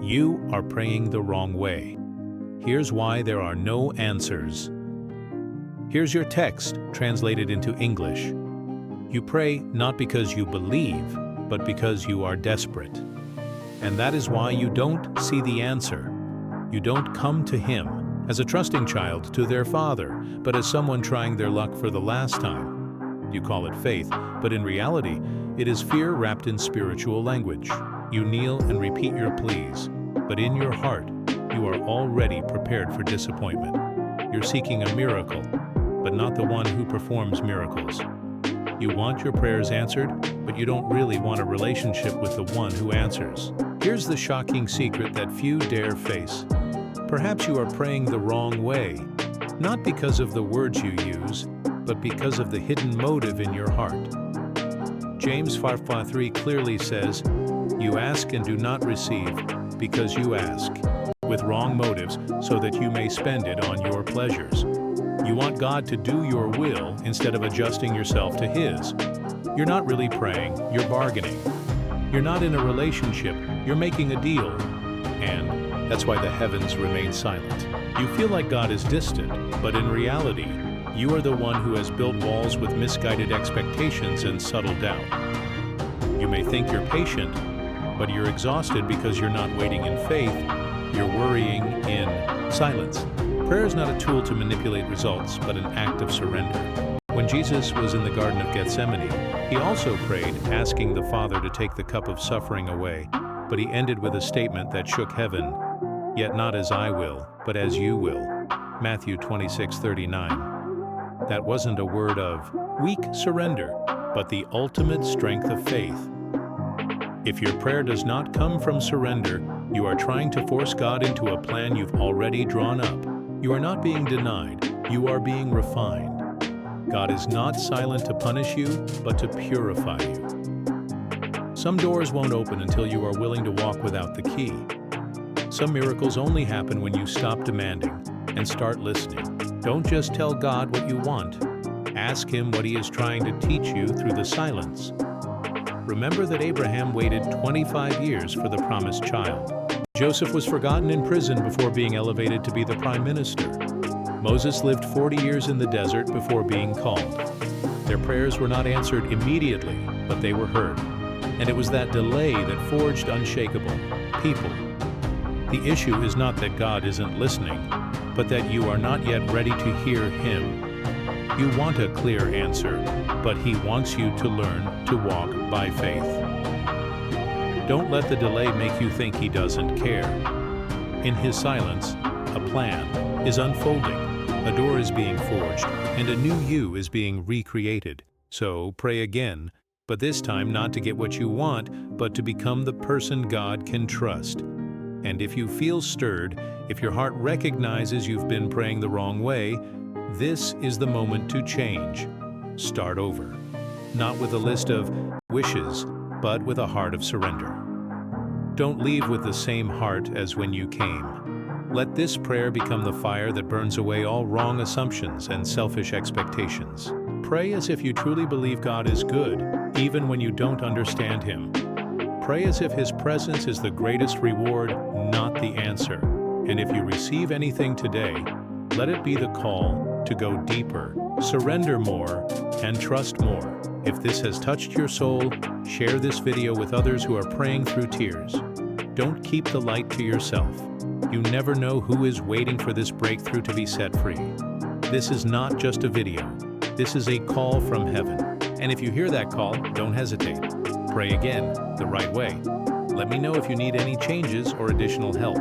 You are praying the wrong way. Here's why there are no answers. Here's your text translated into English. You pray not because you believe, but because you are desperate. And that is why you don't see the answer. You don't come to Him as a trusting child to their Father, but as someone trying their luck for the last time. You call it faith, but in reality, it is fear wrapped in spiritual language. You kneel and repeat your pleas, but in your heart, you are already prepared for disappointment. You're seeking a miracle, but not the one who performs miracles. You want your prayers answered, but you don't really want a relationship with the one who answers. Here's the shocking secret that few dare face. Perhaps you are praying the wrong way, not because of the words you use, but because of the hidden motive in your heart. James 5:3 clearly says, "You ask and do not receive, because you ask with wrong motives, so that you may spend it on your pleasures." You want God to do your will instead of adjusting yourself to His. You're not really praying, you're bargaining. You're not in a relationship, you're making a deal. And that's why the heavens remain silent. You feel like God is distant, but in reality, you are the one who has built walls with misguided expectations and subtle doubt. You may think you're patient, but you're exhausted because you're not waiting in faith, you're worrying in silence. Prayer is not a tool to manipulate results, but an act of surrender. When Jesus was in the Garden of Gethsemane, He also prayed, asking the Father to take the cup of suffering away, but He ended with a statement that shook heaven, "Yet not as I will, but as you will." Matthew 26:39. That wasn't a word of weak surrender, but the ultimate strength of faith. If your prayer does not come from surrender, you are trying to force God into a plan you've already drawn up. You are not being denied, you are being refined. God is not silent to punish you, but to purify you. Some doors won't open until you are willing to walk without the key. Some miracles only happen when you stop demanding and start listening. Don't just tell God what you want. Ask Him what He is trying to teach you through the silence. Remember that Abraham waited 25 years for the promised child. Joseph was forgotten in prison before being elevated to be the prime minister. Moses lived 40 years in the desert before being called. Their prayers were not answered immediately, but they were heard. And it was that delay that forged unshakable people. The issue is not that God isn't listening, but that you are not yet ready to hear Him. You want a clear answer, but He wants you to learn to walk by faith. Don't let the delay make you think He doesn't care. In His silence, a plan is unfolding, a door is being forged, and a new you is being recreated. So pray again, but this time not to get what you want, but to become the person God can trust. And if you feel stirred, if your heart recognizes you've been praying the wrong way, this is the moment to change. Start over. Not with a list of wishes, but with a heart of surrender. Don't leave with the same heart as when you came. Let this prayer become the fire that burns away all wrong assumptions and selfish expectations. Pray as if you truly believe God is good, even when you don't understand Him. Pray as if His presence is the greatest reward, not the answer. And if you receive anything today, let it be the call to go deeper, surrender more, and trust more. If this has touched your soul, share this video with others who are praying through tears. Don't keep the light to yourself. You never know who is waiting for this breakthrough to be set free. This is not just a video. This is a call from heaven. And if you hear that call, don't hesitate. Pray again, the right way. Let me know if you need any changes or additional help.